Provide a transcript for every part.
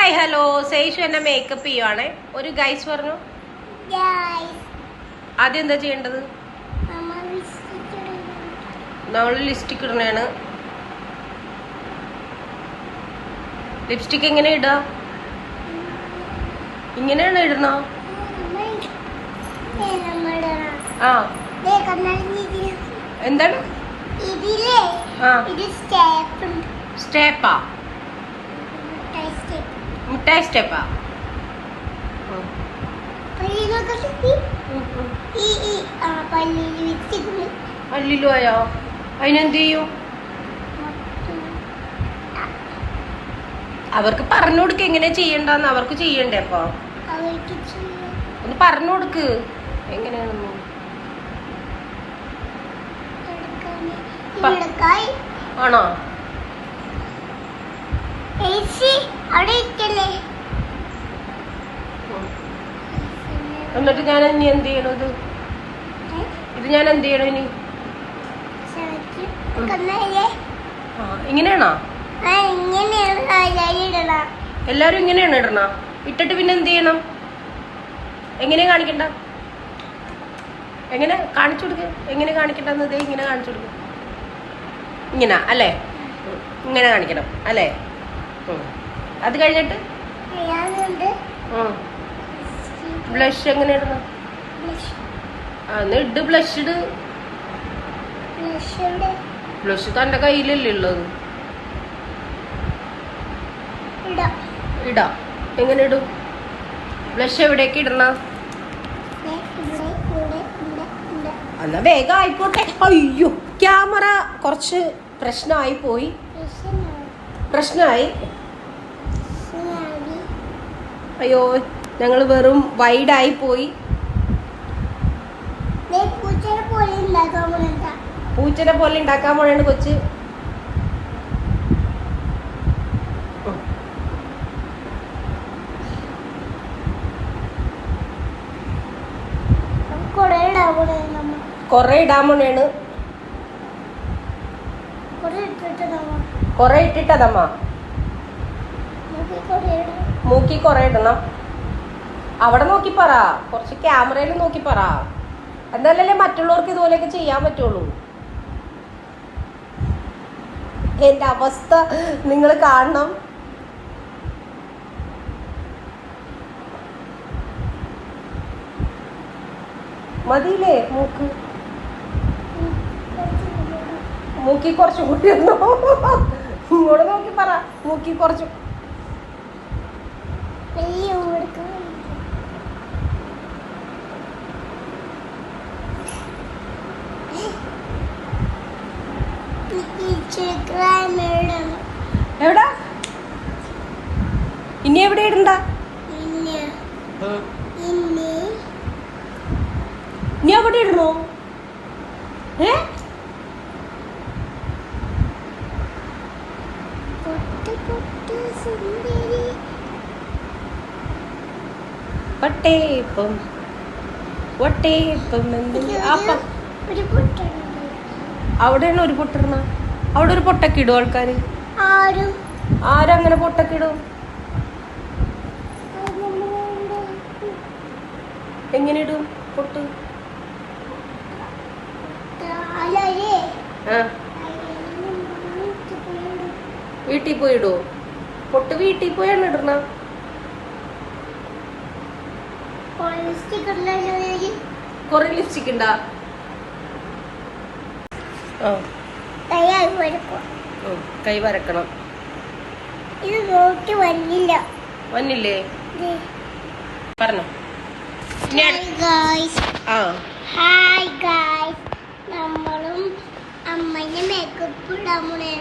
Hi hello സേഷു എന്നെ makeup ചെയ്യുവാണേ. ഒരു guys പറഞ്ഞു. ആദ്യം എന്താ ചെയ്യേണ്ടത്? നമ്മൾ ലിപ്സ്റ്റിക് ഇടണേണ്. ലിപ്സ്റ്റിക് എങ്ങനെ ഇടാ? ഇങ്ങനെയാണ് ഇടണ? ആ എന്താണ് സ്റ്റെപ്പാ? മുട്ടായി സ്റ്റെപ്പാ? പല്ലിലോ ആയോ? അതിനെന്ത് ചെയ്യും? അവർക്ക് പറഞ്ഞു കൊടുക്ക എങ്ങനെ ചെയ്യണ്ടെന്ന്. അവർക്ക് ചെയ്യണ്ടേ? അപ്പൊ ഒന്ന് പറഞ്ഞു കൊടുക്ക് എങ്ങനെയാണെന്ന്. ആണോ? എന്നിട്ട് ഞാൻ ഇനി എന്ത് ചെയ്യണത്? ഇത് ഞാൻ എന്ത് ചെയ്യണം ഇനി? ഇങ്ങനെയാണോ? എല്ലാരും ഇങ്ങനെയാണ് ഇടണ? ഇട്ടിട്ട് പിന്നെ എന്ത് ചെയ്യണം? എങ്ങനെ കാണിക്കണ്ട? എങ്ങനെ കാണിച്ചു കൊടുക്ക? എങ്ങനെ കാണിക്കണ്ടെന്നത് ഇങ്ങനെ കാണിച്ചു കൊടുക്ക. ഇങ്ങനെ അല്ലേ? ഇങ്ങനെ കാണിക്കണം അല്ലേ? അത് കഴിഞ്ഞിട്ട് ബ്ലഷ് എങ്ങനെ ഇടണം? ഇട് ബ്ലഷ് ഇട്. ബ്ലഷ് തന്റെ കയ്യിലല്ലേ ഉള്ളത്? ഇടാ. എങ്ങനെ ഇടും? ബ്ലഷ് എവിടേക്ക് ഇടണ? എന്നാ വേഗം ആയിക്കോട്ടെ. അയ്യോ, ക്യാമറ കുറച്ച് പ്രശ്നമായി പോയി. പ്രശ്നമായി. അയ്യോ, ഞങ്ങൾ വെറും വൈഡായി പോയി. പൂച്ചനെ പോലെ ഉണ്ടാക്കാൻ പോണേണ് കൊച്ച്. കൊറേ ഇടാൻ പോണേണ്. കൊറേ ഇട്ടിട്ടതമ്മ മൂക്കി കൊറേ ഇടണം. അവിടെ നോക്കി പറ, കുറച്ച് ക്യാമറയിൽ നോക്കി പറ. എന്നാലല്ലേ മറ്റുള്ളവർക്ക് ഇതുപോലെയൊക്കെ ചെയ്യാൻ പറ്റുള്ളൂ. എന്റെ അവസ്ഥ നിങ്ങൾ കാണണം. മതിയില്ലേ മൂക്ക്? മൂക്കി കുറച്ച് കൂട്ടിയിരുന്നോ? ഇങ്ങോട്ട് നോക്കി പറ, മൂക്കി കുറച്ച്. എവിടാ ഇനി? എവിടെ ഇടണ്ട? ഇനി എവിടെ ഇടണോ? അവിടെയാണ് ഒരു പൊട്ടിടണ. അവിടെ ഒരു പൊട്ടൊക്കെ ഇടും ആൾക്കാര്. ആരങ്ങനെ പൊട്ടൊക്കെ ഇടും? എങ്ങനെ ഇടും പൊട്ട്? വീട്ടിൽ പോയി ഇടുവോ പൊട്ട്? വീട്ടിൽ പോയാണ് ഇടണ. കൊറേ ലിപ്സ്റ്റിക് ഉണ്ടാ? കൈ വരക്കണം. വന്നില്ലേ? പറഞ്ഞോ. ഹായ് ഗായ്സ്, നമ്മളും അമ്മേന്റെ മേക്കപ്പ് ഇടാൻ പോണേ.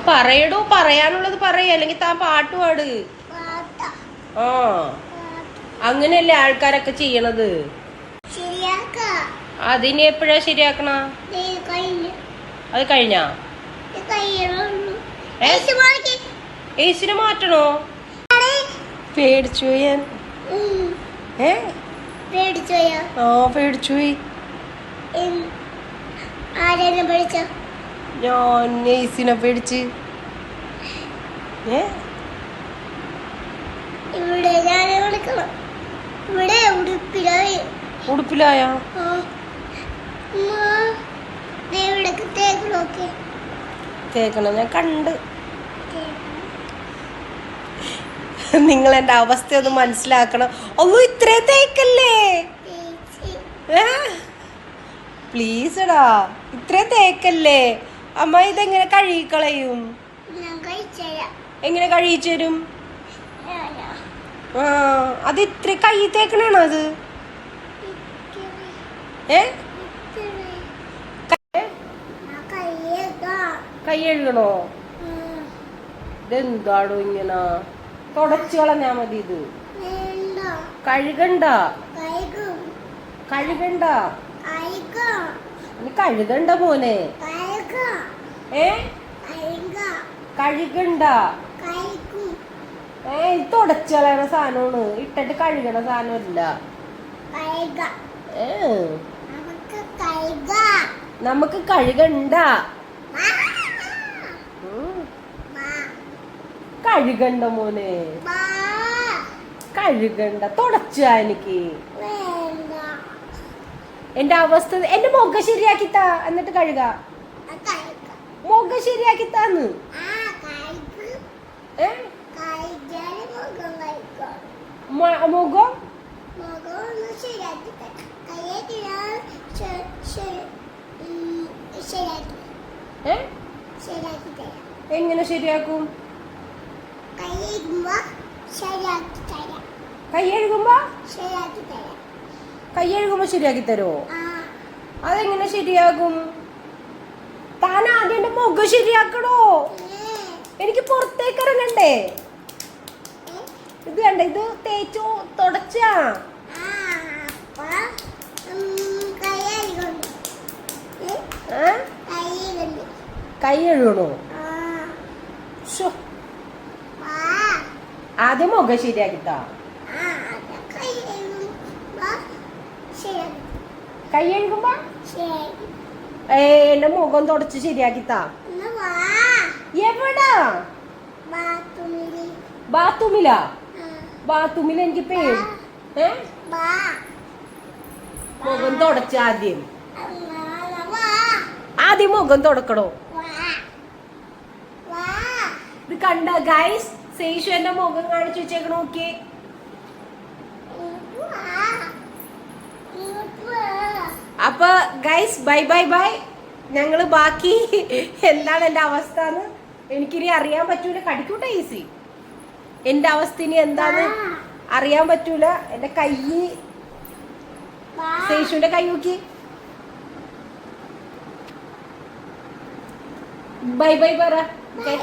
പറയടോ, പറയാനുള്ളത് പറയ, അല്ലെങ്കിൽ താൻ പാട്ട് പാട്. അങ്ങനെയല്ലേ ആൾക്കാരൊക്കെ ചെയ്യണത്. അതിനെ എപ്പോഴാ ശരിയാക്കണ? അത് കഴിഞ്ഞാ? ഏസിനെ മാറ്റണോ? പേടിച്ചു ഞാൻ. ആ പേടിച്ചു. ഞാൻ ഏസിനെ പേടിച്ച്. ഉടുപ്പിലായ തേക്കണം ഞാൻ കണ്ട്. നിങ്ങൾ എന്റെ അവസ്ഥ ഒന്ന് മനസ്സിലാക്കണം. ഒന്നും ഇത്രേ തേക്കല്ലേ പ്ലീസ് എടാ, ഇത്രേ തേക്കല്ലേ. അമ്മ ഇതെങ്ങനെ കഴുകിക്കളയും? എങ്ങനെ കഴിച്ചു തരും? ആ അത് ഇത്ര കൈ തേക്കണാണോ അത്? കൈ കഴുകണോ? ഇതെന്താടോ ഇങ്ങനെ? തുടച്ചു കളഞ്ഞാ മതി. ഇത് കഴുകണ്ട, കഴുകണ്ട, നീ കഴുകണ്ട മോനെ. കഴുകണ്ട. തുടച്ചു കളയണ സാധനമാണ്, ഇട്ടിട്ട് കഴുകണ സാധനമല്ല. നമുക്ക് കഴുകണ്ട. കഴുകണ്ട മോനെ, കഴുകണ്ട. തുടച്ചാ എനിക്ക് എന്റെ അവസ്ഥ. എന്റെ മുഖം ശരിയാക്കിത്താ, എന്നിട്ട് കഴുക. മുഖം ശരിയാക്കിത്താന്ന്. മുഖം എങ്ങനെ ശരിയാക്കും? കൈ കഴുകുമ്പോ ശരിയാക്കി തരുമോ? അതെങ്ങനെ ശരിയാകും? താൻ ആദ്യം എന്റെ മുഖം ശരിയാക്കണോ? എനിക്ക് പുറത്തേക്ക് ഇറങ്ങണ്ടേ? ഇത് കണ്ട, ഇത് തേച്ചോ തുടച്ചാ? കൈ കഴുകണോ? ആദ്യം മുഖം ശരിയാക്കിത്താ. കൈ കഴുകുമ്പോ എന്റെ മുഖം തുടച്ച് ശരിയാക്കിത്താ. എവിടാ? ബാത്റൂമിലാ? ബാത്റൂമിൽ എനിക്ക് പേടി. മുഖം തുടച്ച ആദ്യം മുഖം തുടക്കണോ? ഇത് കണ്ട ഗൈസ്, സേഷു എന്റെ മുഖം കാണിച്ചു വെച്ചേക്കണ. നോക്കിയേ. അപ്പൊ ഗൈസ് ബൈ ബൈ ബൈ. ഞങ്ങള് ബാക്കി എന്താണ് എന്റെ അവസ്ഥ എന്ന് എനിക്കിനി അറിയാൻ പറ്റൂല. കടിക്കൂട്ടെ ഈസി. എന്റെ അവസ്ഥ ഇനി എന്താന്ന് അറിയാൻ പറ്റൂല. എന്റെ കൈ, സേഷുവിന്റെ കൈ നോക്കി. ബൈ ബൈ പറ. ബൈ.